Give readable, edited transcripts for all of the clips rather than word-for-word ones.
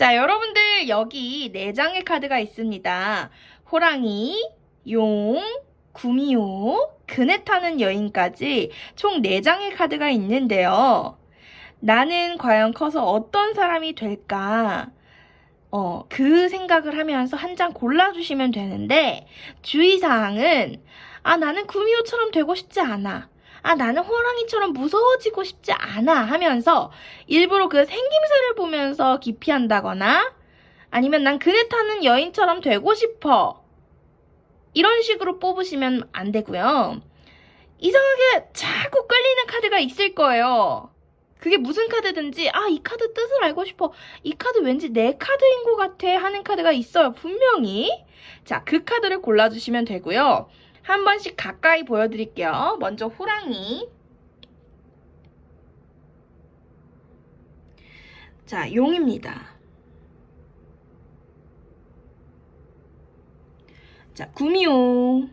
자, 여러분들 여기 4장의 카드가 있습니다. 호랑이, 용, 구미호, 그네 타는 여인까지 총 4장의 카드가 있는데요. 나는 과연 커서 어떤 사람이 될까? 그 생각을 하면서 한 장 골라주시면 되는데, 주의사항은, 나는 구미호처럼 되고 싶지 않아. 나는 호랑이처럼 무서워지고 싶지 않아 하면서 일부러 그 생김새를 보면서 기피한다거나 아니면 난 그네 타는 여인처럼 되고 싶어. 이런 식으로 뽑으시면 안 되고요. 이상하게 자꾸 끌리는 카드가 있을 거예요. 그게 무슨 카드든지 이 카드 뜻을 알고 싶어. 이 카드 왠지 내 카드인 것 같아 하는 카드가 있어요. 분명히. 자, 그 카드를 골라주시면 되고요. 한 번씩 가까이 보여드릴게요. 먼저 호랑이. 자, 용입니다. 자, 구미호.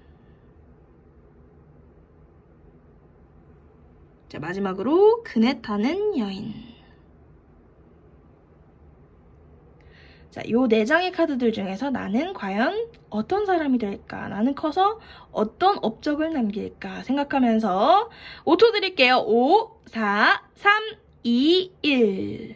자, 마지막으로 그네 타는 여인. 자, 요 4장의 카드들 중에서 나는 과연 어떤 사람이 될까? 나는 커서 어떤 업적을 남길까? 생각하면서 5초 드릴게요. 5, 4, 3, 2, 1.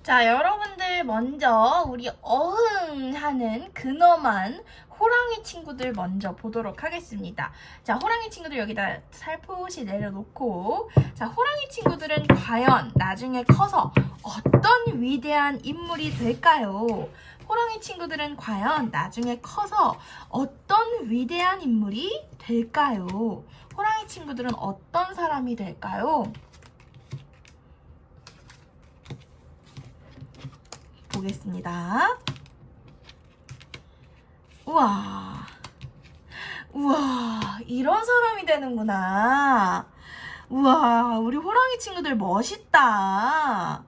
자, 여러분들 먼저 우리 어흥하는 근엄한 호랑이 친구들 먼저 보도록 하겠습니다. 자, 호랑이 친구들 여기다 살포시 내려놓고, 자, 호랑이 친구들은 과연 나중에 커서 어떤 위대한 인물이 될까요? 호랑이 친구들은 과연 나중에 커서 어떤 위대한 인물이 될까요? 호랑이 친구들은 어떤 사람이 될까요? 보겠습니다. 우와, 이런 사람이 되는구나. 우와, 우리 호랑이 친구들 멋있다.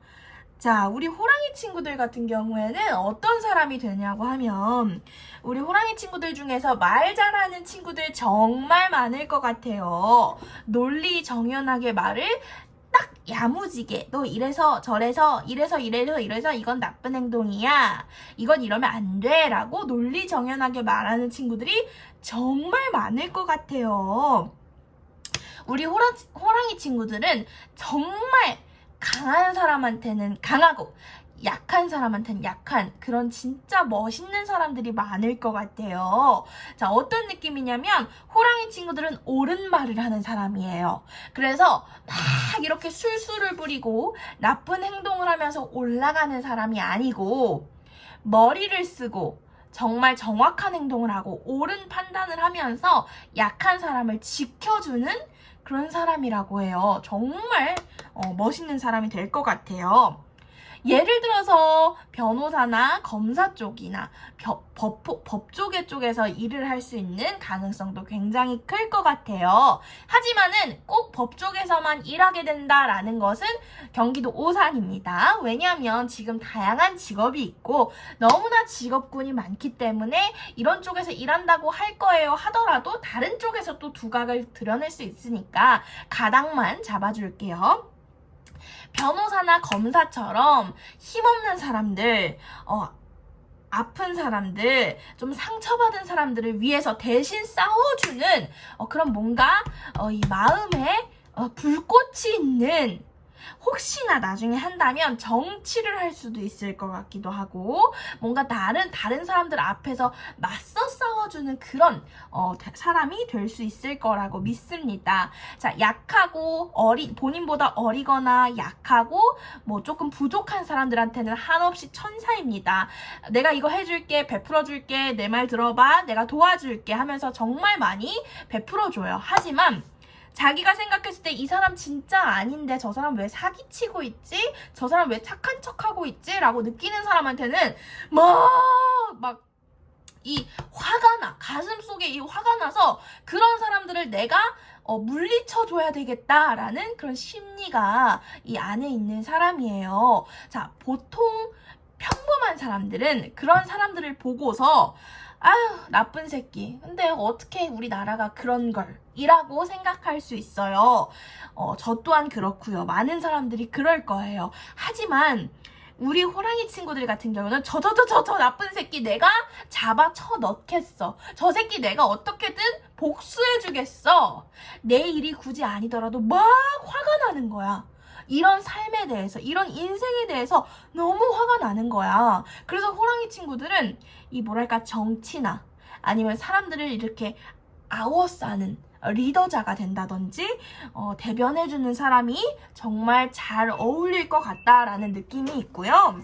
자, 우리 호랑이 친구들 같은 경우에는 어떤 사람이 되냐고 하면 우리 호랑이 친구들 중에서 말 잘하는 친구들 정말 많을 것 같아요. 논리정연하게 말을 딱 야무지게 너 이래서 저래서 이래서 이건 나쁜 행동이야. 이건 이러면 안 돼. 라고 논리정연하게 말하는 친구들이 정말 많을 것 같아요. 우리 호랑이 친구들은 정말 강한 사람한테는 강하고 약한 사람한테는 약한 그런 진짜 멋있는 사람들이 많을 것 같아요. 자, 어떤 느낌이냐면 호랑이 친구들은 옳은 말을 하는 사람이에요. 그래서 막 이렇게 술술을 부리고 나쁜 행동을 하면서 올라가는 사람이 아니고 머리를 쓰고 정말 정확한 행동을 하고 옳은 판단을 하면서 약한 사람을 지켜주는 그런 사람이라고 해요. 정말 멋있는 사람이 될 것 같아요. 예를 들어서 변호사나 검사 쪽이나 법조계 쪽에서 일을 할 수 있는 가능성도 굉장히 클 것 같아요. 하지만은 꼭 법조계에서만 일하게 된다라는 것은 경기도 오산입니다. 왜냐하면 지금 다양한 직업이 있고 너무나 직업군이 많기 때문에 이런 쪽에서 일한다고 할 거예요 하더라도 다른 쪽에서 또 두각을 드러낼 수 있으니까 가닥만 잡아줄게요. 변호사나 검사처럼 힘없는 사람들, 아픈 사람들, 좀 상처받은 사람들을 위해서 대신 싸워주는 그런 뭔가 이 마음에 불꽃이 있는, 혹시나 나중에 한다면 정치를 할 수도 있을 것 같기도 하고 뭔가 다른 사람들 앞에서 맞서 싸워주는 그런 사람이 될 수 있을 거라고 믿습니다. 자, 약하고 본인보다 어리거나 약하고 뭐 조금 부족한 사람들한테는 한없이 천사입니다. 내가 이거 해줄게, 베풀어줄게, 내 말 들어봐, 내가 도와줄게 하면서 정말 많이 베풀어줘요. 하지만 자기가 생각했을 때 이 사람 진짜 아닌데 저 사람 왜 사기치고 있지? 저 사람 왜 착한 척하고 있지? 라고 느끼는 사람한테는 막 이 화가 나. 가슴 속에 이 화가 나서 그런 사람들을 내가 물리쳐줘야 되겠다라는 그런 심리가 이 안에 있는 사람이에요. 자, 보통 평범한 사람들은 그런 사람들을 보고서 아유, 나쁜 새끼. 근데 어떻게 우리나라가 그런 걸 이라고 생각할 수 있어요. 저 또한 그렇고요. 많은 사람들이 그럴 거예요. 하지만 우리 호랑이 친구들 같은 경우는 저 나쁜 새끼 내가 잡아 쳐넣겠어. 저 새끼 내가 어떻게든 복수해주겠어. 내 일이 굳이 아니더라도 막 화가 나는 거야. 이런 삶에 대해서, 이런 인생에 대해서 너무 화가 나는 거야. 그래서 호랑이 친구들은 이 뭐랄까 정치나 아니면 사람들을 이렇게 아워싸는 리더자가 된다든지 대변해주는 사람이 정말 잘 어울릴 것 같다라는 느낌이 있고요.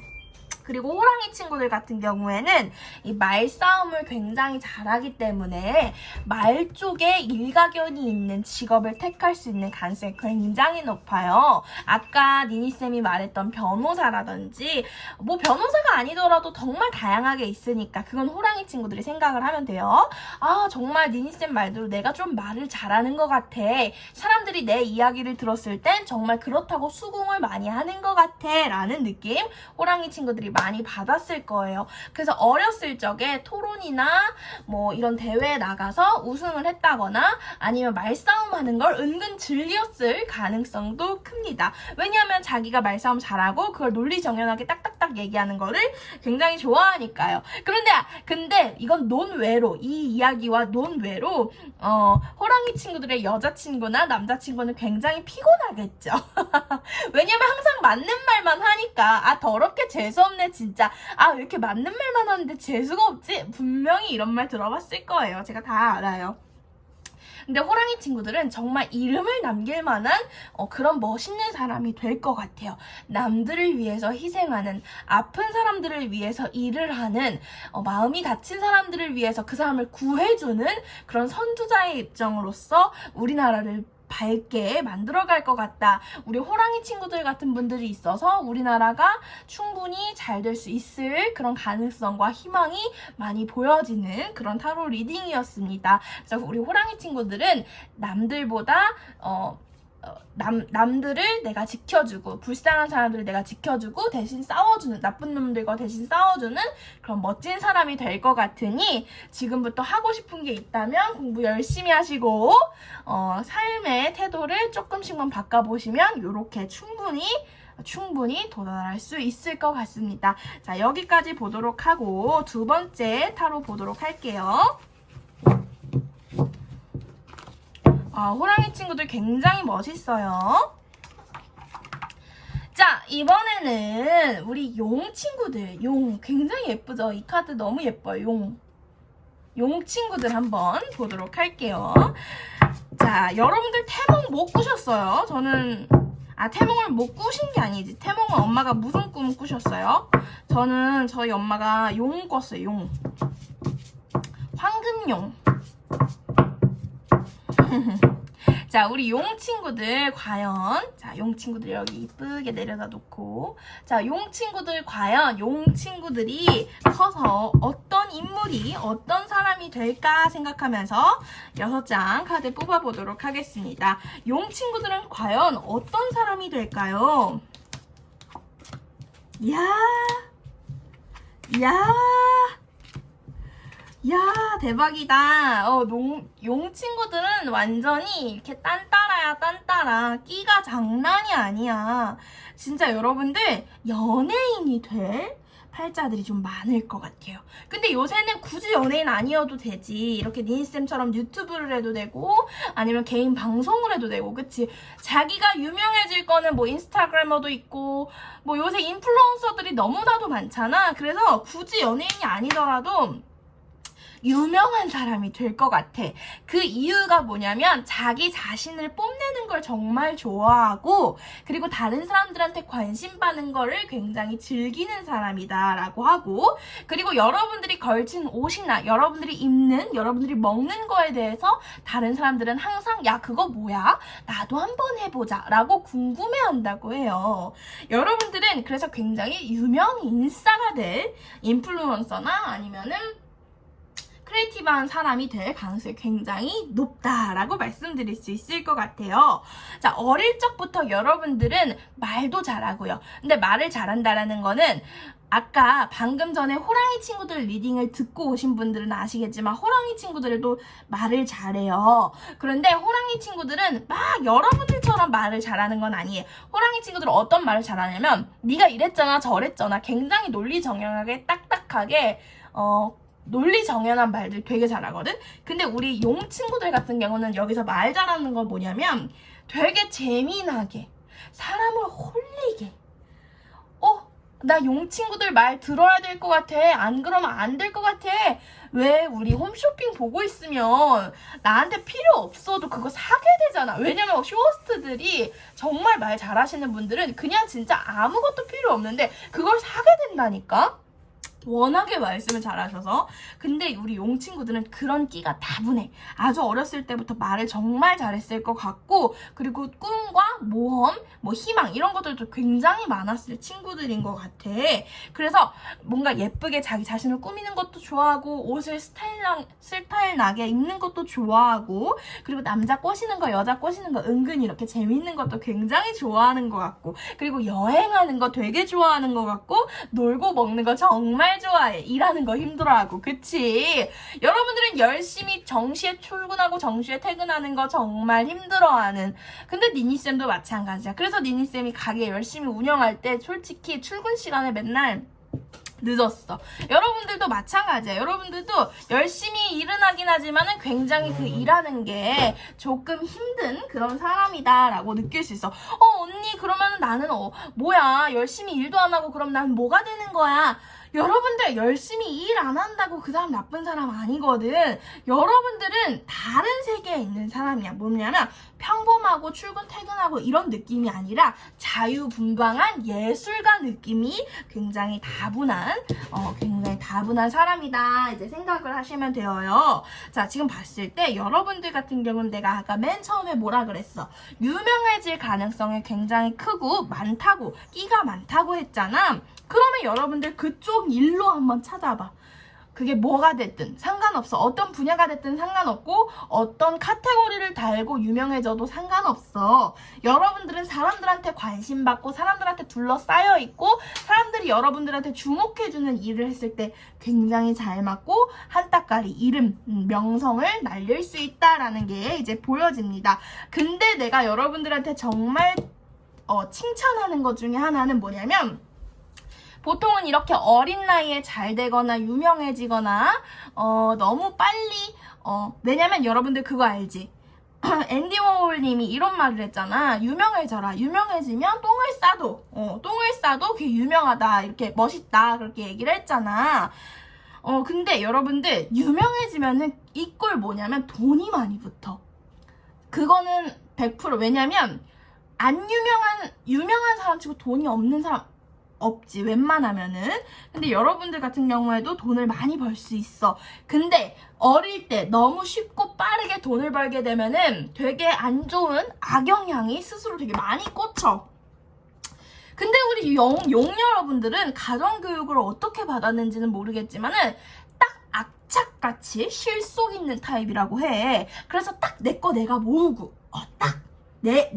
그리고 호랑이 친구들 같은 경우에는 이 말싸움을 굉장히 잘하기 때문에 말 쪽에 일가견이 있는 직업을 택할 수 있는 가능성이 굉장히 높아요. 아까 니니쌤이 말했던 변호사라든지 뭐 변호사가 아니더라도 정말 다양하게 있으니까 그건 호랑이 친구들이 생각을 하면 돼요. 아 정말 니니쌤 말대로 내가 좀 말을 잘하는 것 같아. 사람들이 내 이야기를 들었을 땐 정말 그렇다고 수긍을 많이 하는 것 같아 라는 느낌 호랑이 친구들이 많이 받았을 거예요. 그래서 어렸을 적에 토론이나 뭐 이런 대회에 나가서 우승을 했다거나 아니면 말싸움하는 걸 은근 즐겼을 가능성도 큽니다. 왜냐하면 자기가 말싸움 잘하고 그걸 논리정연하게 딱딱딱 얘기하는 거를 굉장히 좋아하니까요. 근데 이건 논외로 이 이야기와 논외로 호랑이 친구들의 여자친구나 남자친구는 굉장히 피곤하겠죠. 왜냐면 항상 맞는 말만 하니까 아 더럽게 재수없네 진짜. 아 왜 이렇게 맞는 말만 하는데 재수가 없지? 분명히 이런 말 들어봤을 거예요. 제가 다 알아요. 근데 호랑이 친구들은 정말 이름을 남길 만한 그런 멋있는 사람이 될 것 같아요. 남들을 위해서 희생하는, 아픈 사람들을 위해서 일을 하는, 마음이 다친 사람들을 위해서 그 사람을 구해주는 그런 선두자의 입장으로서 우리나라를 밝게 만들어갈 것 같다. 우리 호랑이 친구들 같은 분들이 있어서 우리나라가 충분히 잘 될 수 있을 그런 가능성과 희망이 많이 보여지는 그런 타로 리딩이었습니다. 그래서 우리 호랑이 친구들은 남들보다 남들을 내가 지켜주고 불쌍한 사람들을 내가 지켜주고 대신 싸워주는 나쁜 놈들과 대신 싸워주는 그런 멋진 사람이 될 것 같으니 지금부터 하고 싶은 게 있다면 공부 열심히 하시고 삶의 태도를 조금씩만 바꿔보시면 이렇게 충분히 도달할 수 있을 것 같습니다. 자 여기까지 보도록 하고 두 번째 타로 보도록 할게요. 호랑이 친구들 굉장히 멋있어요. 자, 이번에는 우리 용 친구들. 용 굉장히 예쁘죠? 이 카드 너무 예뻐요. 용 친구들 한번 보도록 할게요. 자, 여러분들 태몽 못 꾸셨어요? 저는 태몽을 못 꾸신 게 아니지. 태몽은 엄마가 무슨 꿈 꾸셨어요? 저는 저희 엄마가 용 꿨어요. 용. 황금용. 자, 우리 용 친구들 과연 용 친구들 여기 이쁘게 내려다 놓고 자, 용 친구들 과연 용 친구들이 커서 어떤 인물이 어떤 사람이 될까 생각하면서 6장 카드 뽑아보도록 하겠습니다. 용 친구들은 과연 어떤 사람이 될까요? 야 대박이다. 용 친구들은 완전히 이렇게 딴따라야 딴따라. 끼가 장난이 아니야. 진짜 여러분들 연예인이 될 팔자들이 좀 많을 것 같아요. 근데 요새는 굳이 연예인 아니어도 되지. 이렇게 니니쌤처럼 유튜브를 해도 되고 아니면 개인 방송을 해도 되고 그치? 자기가 유명해질 거는 뭐 인스타그래머도 있고 뭐 요새 인플루언서들이 너무나도 많잖아. 그래서 굳이 연예인이 아니더라도 유명한 사람이 될 것 같아. 그 이유가 뭐냐면 자기 자신을 뽐내는 걸 정말 좋아하고 그리고 다른 사람들한테 관심 받는 거를 굉장히 즐기는 사람이다 라고 하고 그리고 여러분들이 걸친 옷이나 여러분들이 입는 여러분들이 먹는 거에 대해서 다른 사람들은 항상 야 그거 뭐야? 나도 한번 해보자 라고 궁금해한다고 해요. 여러분들은 그래서 굉장히 유명 인싸가 될 인플루언서나 아니면은 크리에이티브한 사람이 될 가능성이 굉장히 높다라고 말씀드릴 수 있을 것 같아요. 자, 어릴 적부터 여러분들은 말도 잘하고요. 근데 말을 잘한다라는 거는 아까 방금 전에 호랑이 친구들 리딩을 듣고 오신 분들은 아시겠지만 호랑이 친구들도 말을 잘해요. 그런데 호랑이 친구들은 막 여러분들처럼 말을 잘하는 건 아니에요. 호랑이 친구들은 어떤 말을 잘하냐면 네가 이랬잖아 저랬잖아 굉장히 논리정연하게 딱딱하게 논리정연한 말들 되게 잘하거든. 근데 우리 용 친구들 같은 경우는 여기서 말 잘하는 건 뭐냐면 되게 재미나게 사람을 홀리게 나 용 친구들 말 들어야 될 것 같아. 안 그러면 안 될 것 같아. 왜 우리 홈쇼핑 보고 있으면 나한테 필요 없어도 그거 사게 되잖아. 왜냐면 쇼호스트들이 정말 말 잘하시는 분들은 그냥 진짜 아무것도 필요 없는데 그걸 사게 된다니까. 워낙에 말씀을 잘하셔서. 근데 우리 용 친구들은 그런 끼가 다분해. 아주 어렸을 때부터 말을 정말 잘했을 것 같고 그리고 꿈과 모험, 희망 이런 것들도 굉장히 많았을 친구들인 것 같아. 그래서 뭔가 예쁘게 자기 자신을 꾸미는 것도 좋아하고 옷을 스타일 나게 입는 것도 좋아하고 그리고 남자 꼬시는 거 여자 꼬시는 거 은근히 이렇게 재밌는 것도 굉장히 좋아하는 것 같고 그리고 여행하는 거 되게 좋아하는 것 같고 놀고 먹는 거 정말 좋아해. 일하는 거 힘들어하고. 그치? 여러분들은 열심히 정시에 출근하고 정시에 퇴근하는 거 정말 힘들어하는. 근데 니니쌤도 마찬가지야. 그래서 니니쌤이 가게 열심히 운영할 때 솔직히 출근 시간에 맨날 늦었어. 여러분들도 마찬가지야. 여러분들도 열심히 일은 하긴 하지만은 굉장히 그 일하는 게 조금 힘든 그런 사람이다라고 느낄 수 있어. 언니 그러면은 나는 뭐야 열심히 일도 안 하고 그럼 난 뭐가 되는 거야? 여러분들 열심히 일 안 한다고 그 사람 나쁜 사람 아니거든. 여러분들은 다른 세계에 있는 사람이야. 뭐냐면 평범하고 출근 퇴근하고 이런 느낌이 아니라 자유분방한 예술가 느낌이 굉장히 다분한 사람이다 이제 생각을 하시면 되어요. 자, 지금 봤을 때 여러분들 같은 경우는 내가 아까 맨 처음에 뭐라 그랬어? 유명해질 가능성이 굉장히 크고 많다고, 끼가 많다고 했잖아. 그러면 여러분들 그쪽 일로 한번 찾아봐. 그게 뭐가 됐든 상관없어. 어떤 분야가 됐든 상관없고 어떤 카테고리를 달고 유명해져도 상관없어. 여러분들은 사람들한테 관심받고 사람들한테 둘러싸여 있고 사람들이 여러분들한테 주목해주는 일을 했을 때 굉장히 잘 맞고 한따까리 이름, 명성을 날릴 수 있다라는 게 이제 보여집니다. 근데 내가 여러분들한테 정말 칭찬하는 것 중에 하나는 뭐냐면 보통은 이렇게 어린 나이에 잘 되거나 유명해지거나 너무 빨리 왜냐면 여러분들 그거 알지? 앤디 워홀님이 이런 말을 했잖아. 유명해져라. 유명해지면 똥을 싸도 그게 유명하다. 이렇게 멋있다. 그렇게 얘기를 했잖아. 근데 여러분들 유명해지면은 이 꼴 뭐냐면 돈이 많이 붙어. 그거는 100% 왜냐면 안 유명한 사람 치고 돈이 없는 사람 없지 웬만하면은. 근데 여러분들 같은 경우에도 돈을 많이 벌 수 있어. 근데 어릴 때 너무 쉽고 빠르게 돈을 벌게 되면은 되게 안 좋은 악영향이 스스로 되게 많이 꽂혀. 근데 우리 용 여러분들은 가정교육을 어떻게 받았는지는 모르겠지만은 딱 악착같이 실속 있는 타입이라고 해. 그래서 딱 내 거 내가 모으고 딱 내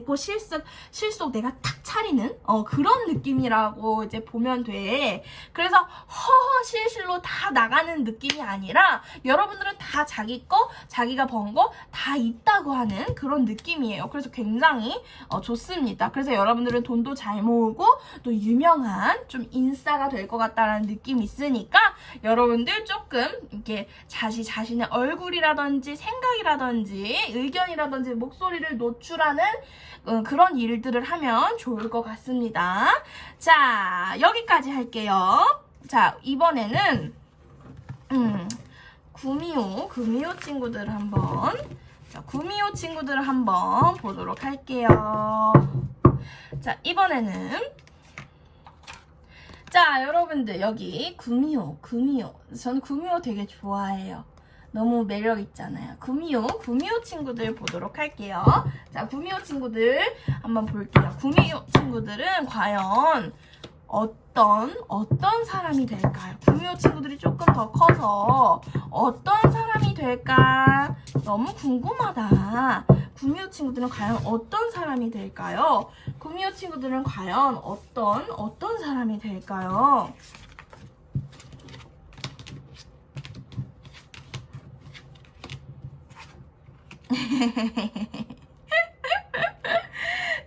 거 실속 내가 탁 차리는 그런 느낌이라고 이제 보면 돼. 그래서 허허실실로 다 나가는 느낌이 아니라 여러분들은 다 자기 거, 자기가 번 거 다 있다고 하는 그런 느낌이에요. 그래서 굉장히 좋습니다. 그래서 여러분들은 돈도 잘 모으고 또 유명한 좀 인싸가 될 것 같다라는 느낌이 있으니까 여러분들 조금 이렇게 자신의 얼굴이라든지 생각이라든지 의견이라든지 목소리를 노출하는 그런 일들을 하면 좋을 것 같습니다. 자, 여기까지 할게요. 자, 이번에는 구미호 친구들을 한번 보도록 할게요. 자, 이번에는 자, 여러분들 여기 구미호 저는 구미호 되게 좋아해요. 너무 매력 있잖아요. 구미호 친구들 보도록 할게요. 자, 구미호 친구들 한번 볼게요. 구미호 친구들은 과연 어떤 사람이 될까요? 구미호 친구들이 조금 더 커서 어떤 사람이 될까? 너무 궁금하다. 구미호 친구들은 과연 어떤 사람이 될까요? 구미호 친구들은 과연 어떤 사람이 될까요?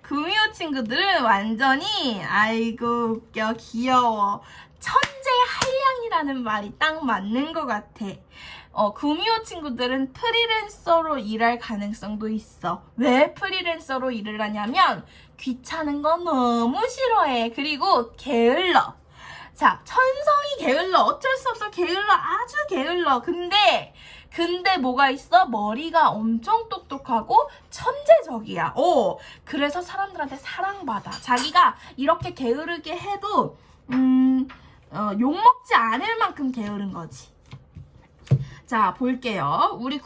구미호 친구들은 완전히 아이고 웃겨 귀여워 천재 한량이라는 말이 딱 맞는 것 같아. 구미호 친구들은 프리랜서로 일할 가능성도 있어. 왜 프리랜서로 일을 하냐면 귀찮은 거 너무 싫어해. 그리고 게을러. 자, 천성이 게을러. 어쩔 수 없어. 게을러. 아주 게을러. 근데 뭐가 있어? 머리가 엄청 똑똑하고 천재적이야. 그래서 사람들한테 사랑받아. 자기가 이렇게 게으르게 해도 욕먹지 않을 만큼 게으른 거지. 자, 볼게요. 우리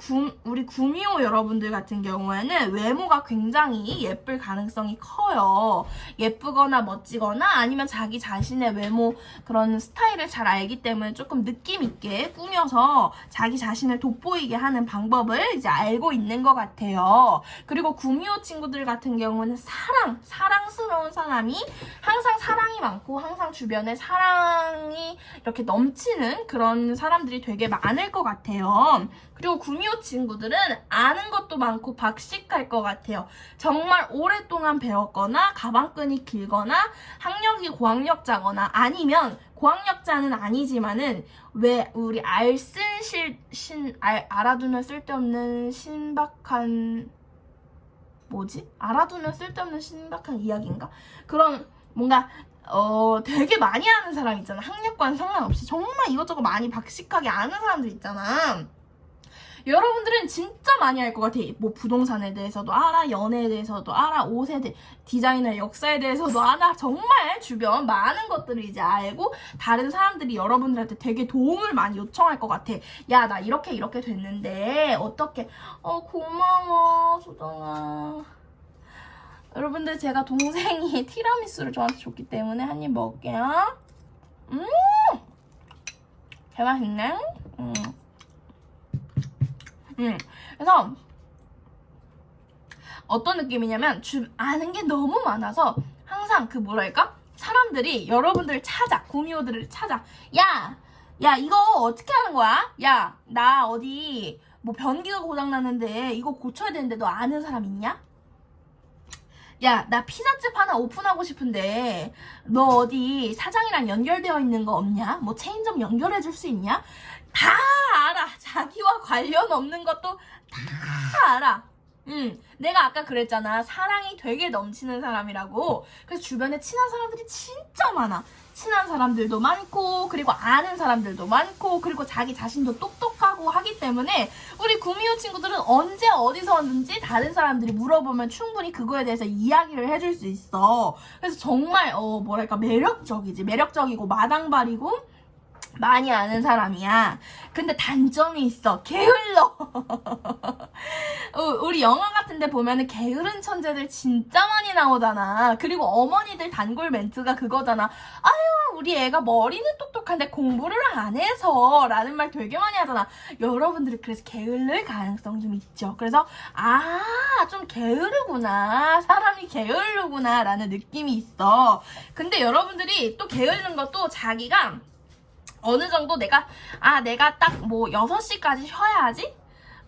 구미호 여러분들 같은 경우에는 외모가 굉장히 예쁠 가능성이 커요. 예쁘거나 멋지거나 아니면 자기 자신의 외모 그런 스타일을 잘 알기 때문에 조금 느낌 있게 꾸며서 자기 자신을 돋보이게 하는 방법을 이제 알고 있는 것 같아요. 그리고 구미호 친구들 같은 경우는 사랑스러운 사람이 항상 사랑이 많고 항상 주변에 사랑이 이렇게 넘치는 그런 사람들이 되게 많을 것 같아요. 그리고 구미호 친구들은 아는 것도 많고 박식할 것 같아요. 정말 오랫동안 배웠거나 가방끈이 길거나 학력이 고학력자거나 아니면 고학력자는 아니지만은 왜 우리 알아두면 쓸데없는 신박한 알아두면 쓸데없는 신박한 이야기인가? 그런 뭔가 되게 많이 아는 사람 있잖아. 학력과는 상관없이 정말 이것저것 많이 박식하게 아는 사람들 있잖아. 여러분들은 진짜 많이 알 것 같아. 뭐 부동산에 대해서도 알아, 연애에 대해서도 알아, 옷에 대해, 디자이너의 역사에 대해서도 알아. 정말 주변 많은 것들을 이제 알고 다른 사람들이 여러분들한테 되게 도움을 많이 요청할 것 같아. 야, 나 이렇게 됐는데 어떻게? 고마워, 소정아. 여러분들 제가 동생이 티라미수를 저한테 줬기 때문에 한 입 먹을게요. 개 맛있네. 그래서 어떤 느낌이냐면 아는 게 너무 많아서 항상 사람들이 여러분들을 찾아. 구미호들을 찾아. 야 이거 어떻게 하는 거야? 야, 나 어디 뭐 변기가 고장났는데 이거 고쳐야 되는데 너 아는 사람 있냐? 야, 나 피자집 하나 오픈하고 싶은데 너 어디 사장이랑 연결되어 있는 거 없냐? 뭐 체인점 연결해줄 수 있냐? 다 알아. 자기와 관련 없는 것도 다 알아. 내가 아까 그랬잖아. 사랑이 되게 넘치는 사람이라고. 그래서 주변에 친한 사람들이 진짜 많아. 친한 사람들도 많고 그리고 아는 사람들도 많고 그리고 자기 자신도 똑똑하고 하기 때문에 우리 구미호 친구들은 언제 어디서든지 다른 사람들이 물어보면 충분히 그거에 대해서 이야기를 해줄 수 있어. 그래서 정말 매력적이지. 매력적이고 마당발이고 많이 아는 사람이야. 근데 단점이 있어. 게을러. 우리 영화 같은 데 보면은 게으른 천재들 진짜 많이 나오잖아. 그리고 어머니들 단골 멘트가 그거잖아. 아유, 우리 애가 머리는 똑똑한데 공부를 안 해서 라는 말 되게 많이 하잖아. 여러분들이 그래서 게을릴 가능성이 좀 있죠. 그래서 좀 게으르구나. 사람이 게으르구나 라는 느낌이 있어. 근데 여러분들이 또 게으른 것도 자기가 어느 정도 내가 딱 뭐 6시까지 쉬어야지?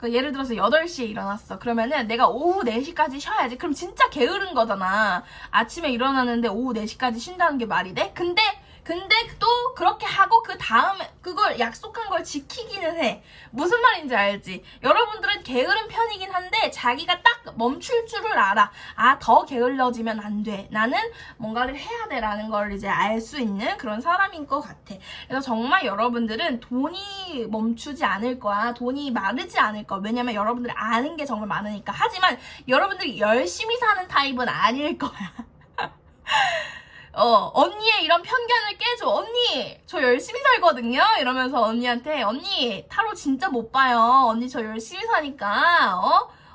예를 들어서 8시에 일어났어. 그러면은 내가 오후 4시까지 쉬어야지. 그럼 진짜 게으른 거잖아. 아침에 일어나는데 오후 4시까지 쉰다는 게 말이 돼? 근데 또 그렇게 하고 그 다음에 그걸 약속한 걸 지키기는 해. 무슨 말인지 알지? 여러분들은 게으른 편이긴 한데 자기가 딱 멈출 줄을 알아. 더 게을러지면 안 돼. 나는 뭔가를 해야 돼 라는 걸 이제 알 수 있는 그런 사람인 것 같아. 그래서 정말 여러분들은 돈이 멈추지 않을 거야. 돈이 마르지 않을 거야. 왜냐면 여러분들이 아는 게 정말 많으니까. 하지만 여러분들이 열심히 사는 타입은 아닐 거야. 언니의 이런 편견을 깨줘. 언니, 저 열심히 살거든요? 이러면서 언니한테, 언니, 타로 진짜 못 봐요. 언니, 저 열심히 사니까,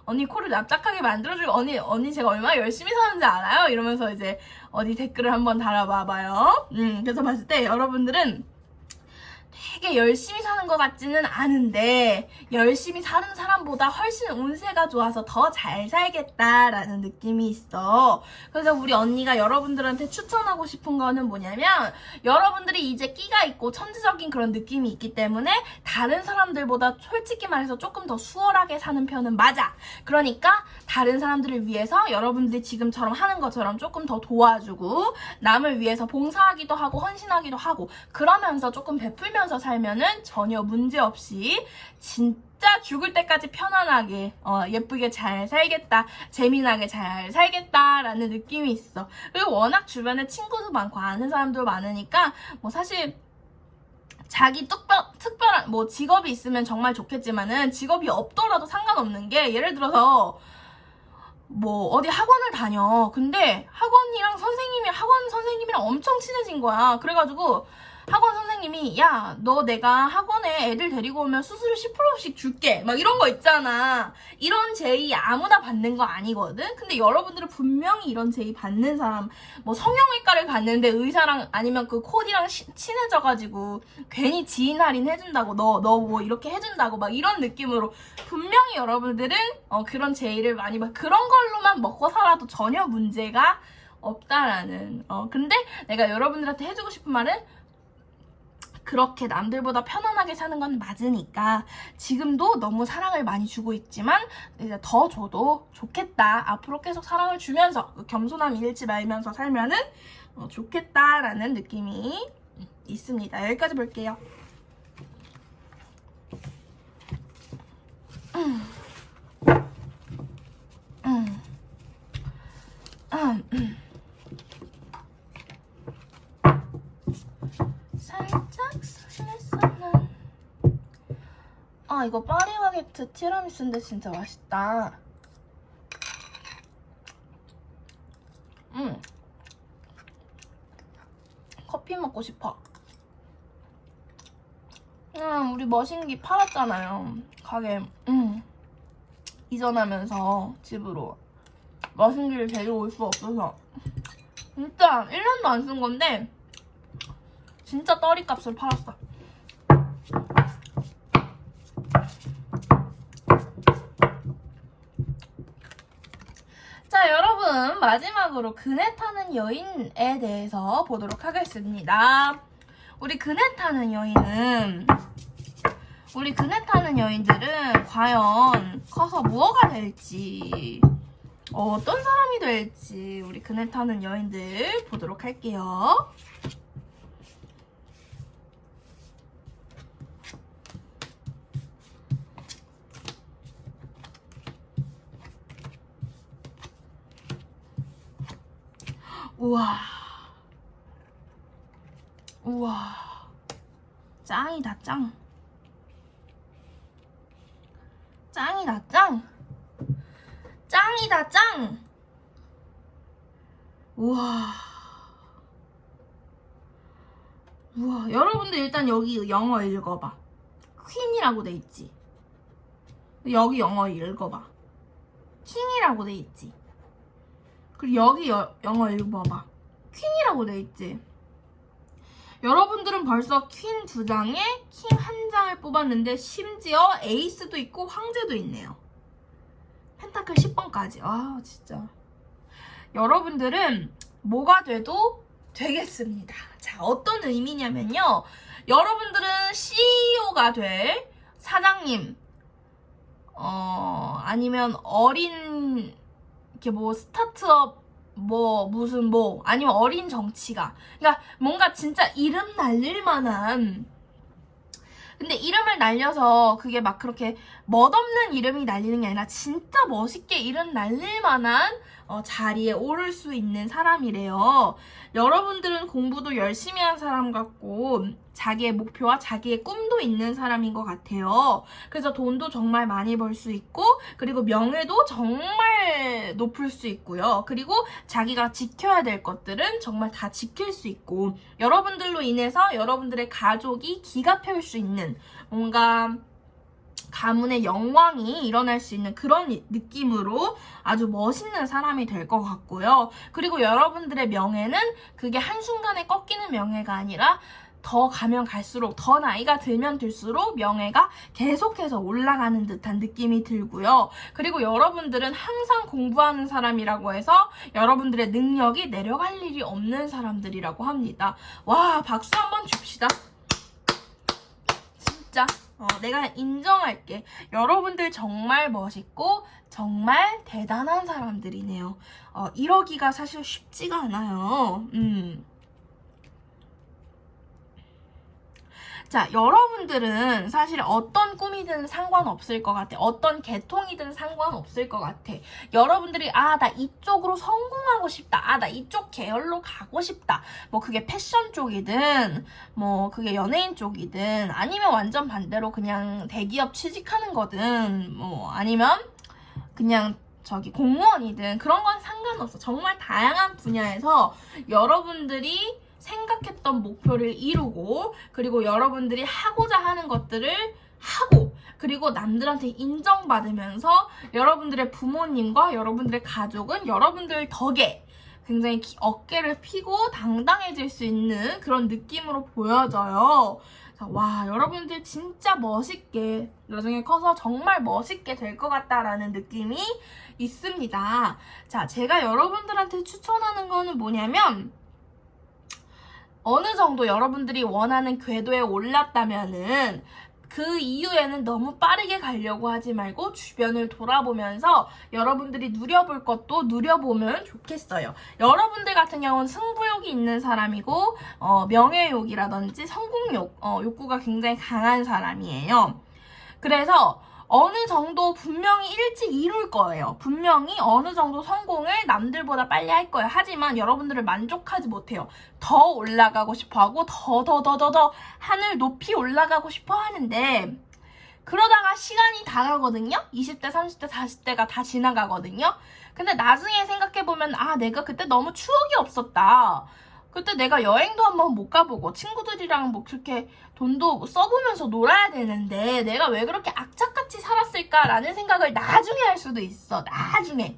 언니 코를 납작하게 만들어주고, 언니 제가 얼마나 열심히 사는지 알아요? 이러면서 이제 어디 댓글을 한번 달아봐봐요. 그래서 봤을 때 여러분들은 되게 열심히 사는 것 같지는 않은데 열심히 사는 사람보다 훨씬 운세가 좋아서 더 잘 살겠다라는 느낌이 있어. 그래서 우리 언니가 여러분들한테 추천하고 싶은 거는 뭐냐면 여러분들이 이제 끼가 있고 천재적인 그런 느낌이 있기 때문에 다른 사람들보다 솔직히 말해서 조금 더 수월하게 사는 편은 맞아. 그러니까 다른 사람들을 위해서 여러분들이 지금처럼 하는 것처럼 조금 더 도와주고 남을 위해서 봉사하기도 하고 헌신하기도 하고 그러면서 조금 베풀면서 살면은 전혀 문제없이 진짜 죽을 때까지 편안하게 예쁘게 잘 살겠다, 재미나게 잘 살겠다라는 느낌이 있어. 그리고 워낙 주변에 친구도 많고 아는 사람도 많으니까 뭐 사실 자기 특별한 뭐 직업이 있으면 정말 좋겠지만은 직업이 없더라도 상관없는 게 예를 들어서 뭐 어디 학원을 다녀. 근데 학원 선생님이랑 엄청 친해진 거야. 그래가지고 학원 선생님이 야, 너 내가 학원에 애들 데리고 오면 수수료 10%씩 줄게. 막 이런 거 있잖아. 이런 제의 아무나 받는 거 아니거든. 근데 여러분들은 분명히 이런 제의 받는 사람, 뭐 성형외과를 갔는데 의사랑 아니면 그 코디랑 친해져가지고 괜히 지인 할인 해준다고 너 뭐 이렇게 해준다고 막 이런 느낌으로 분명히 여러분들은 그런 제의를 많이 받. 그런 걸로만 먹고 살아도 전혀 문제가 없다라는. 근데 내가 여러분들한테 해주고 싶은 말은 그렇게 남들보다 편안하게 사는 건 맞으니까 지금도 너무 사랑을 많이 주고 있지만 이제 더 줘도 좋겠다. 앞으로 계속 사랑을 주면서 겸손함 잃지 말면서 살면은 좋겠다라는 느낌이 있습니다. 여기까지 볼게요. 살짝 설렜어 난. 이거 파리바게트 티라미수인데 진짜 맛있다. 커피 먹고 싶어. 우리 머신기 팔았잖아요. 가게 이전하면서 집으로 머신기를 데리고 올 수 없어서 진짜 1년도 안 쓴 건데 진짜 떨이값을 팔았어. 자, 여러분 마지막으로 그네 타는 여인에 대해서 보도록 하겠습니다. 우리 그네 타는 여인들은 과연 커서 무엇가 될지 어떤 사람이 될지 우리 그네 타는 여인들 보도록 할게요. 우와 짱이다 짱. 짱이다 짱. 짱이다 짱. 우와 여러분들 일단 여기 영어 읽어봐. 퀸이라고 돼 있지. 여기 영어 읽어봐. 킹이라고 돼 있지. 그리고 여기 영어 읽어봐. 퀸이라고 돼 있지. 여러분들은 벌써 퀸 2장에 킹 1장을 뽑았는데 심지어 에이스도 있고 황제도 있네요. 펜타클 10번까지. 아 진짜 여러분들은 뭐가 돼도 되겠습니다. 자, 어떤 의미냐면요, 여러분들은 CEO가 될 사장님, 아니면 어린 이렇게 뭐 스타트업 아니면 어린 정치가, 그러니까 뭔가 진짜 이름 날릴 만한, 근데 이름을 날려서 그게 막 그렇게 멋없는 이름이 날리는 게 아니라 진짜 멋있게 이름 날릴 만한 자리에 오를 수 있는 사람이래요. 여러분들은 공부도 열심히 한 사람 같고 자기의 목표와 자기의 꿈도 있는 사람인 것 같아요. 그래서 돈도 정말 많이 벌 수 있고, 그리고 명예도 정말 높을 수 있고요. 그리고 자기가 지켜야 될 것들은 정말 다 지킬 수 있고, 여러분들로 인해서 여러분들의 가족이 기가 펴올 수 있는, 뭔가 가문의 영광이 일어날 수 있는 그런 느낌으로 아주 멋있는 사람이 될 것 같고요. 그리고 여러분들의 명예는 그게 한순간에 꺾이는 명예가 아니라 더 가면 갈수록, 더 나이가 들면 들수록 명예가 계속해서 올라가는 듯한 느낌이 들고요. 그리고 여러분들은 항상 공부하는 사람이라고 해서 여러분들의 능력이 내려갈 일이 없는 사람들이라고 합니다. 와, 박수 한번 줍시다. 진짜 내가 인정할게. 여러분들 정말 멋있고 정말 대단한 사람들이네요. 이러기가 사실 쉽지가 않아요. 자, 여러분들은 사실 어떤 꿈이든 상관없을 것 같아. 어떤 계통이든 상관없을 것 같아. 여러분들이 나 이쪽으로 성공하고 싶다. 나 이쪽 계열로 가고 싶다. 뭐 그게 패션 쪽이든 뭐 그게 연예인 쪽이든 아니면 완전 반대로 그냥 대기업 취직하는 거든 뭐 아니면 그냥 공무원이든 그런 건 상관없어. 정말 다양한 분야에서 여러분들이 생각했던 목표를 이루고 그리고 여러분들이 하고자 하는 것들을 하고 그리고 남들한테 인정받으면서 여러분들의 부모님과 여러분들의 가족은 여러분들 덕에 굉장히 어깨를 펴고 당당해질 수 있는 그런 느낌으로 보여져요. 와, 여러분들 진짜 멋있게 나중에 커서 정말 멋있게 될 것 같다라는 느낌이 있습니다. 자, 제가 여러분들한테 추천하는 거는 뭐냐면 어느 정도 여러분들이 원하는 궤도에 올랐다면은 그 이후에는 너무 빠르게 가려고 하지 말고 주변을 돌아보면서 여러분들이 누려볼 것도 누려보면 좋겠어요. 여러분들 같은 경우는 승부욕이 있는 사람이고 명예욕이라든지 성공욕, 욕구가 굉장히 강한 사람이에요. 그래서 어느 정도 분명히 일찍 이룰 거예요. 분명히 어느 정도 성공을 남들보다 빨리 할 거예요. 하지만 여러분들을 만족하지 못해요. 더 올라가고 싶어 하고 더 하늘 높이 올라가고 싶어 하는데 그러다가 시간이 다 가거든요. 20대, 30대, 40대가 다 지나가거든요. 근데 나중에 생각해보면 내가 그때 너무 추억이 없었다. 그때 내가 여행도 한번 못 가보고 친구들이랑 뭐 그렇게 돈도 써보면서 놀아야 되는데 내가 왜 그렇게 악착같이 살았을까라는 생각을 나중에 할 수도 있어. 나중에.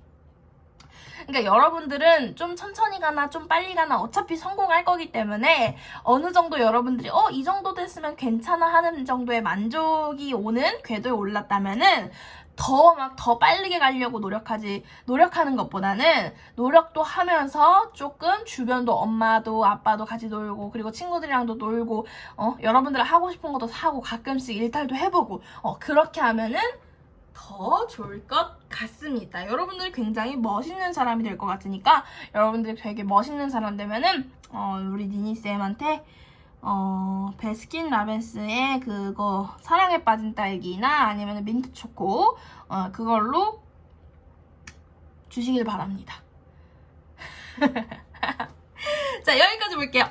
그러니까 여러분들은 좀 천천히 가나 좀 빨리 가나 어차피 성공할 거기 때문에 어느 정도 여러분들이 이 정도 됐으면 괜찮아 하는 정도의 만족이 오는 궤도에 올랐다면은 더 빠르게 가려고 노력하는 것보다는 노력도 하면서 조금 주변도 엄마도 아빠도 같이 놀고 그리고 친구들이랑도 놀고 여러분들 하고 싶은 것도 사고 가끔씩 일탈도 해보고 그렇게 하면은 더 좋을 것 같습니다. 여러분들이 굉장히 멋있는 사람이 될 것 같으니까 여러분들이 되게 멋있는 사람 되면은 우리 니니쌤한테 베스킨라빈스의 그거 사랑에 빠진 딸기나 아니면 민트 초코 그걸로 주시길 바랍니다. 자, 여기까지 볼게요.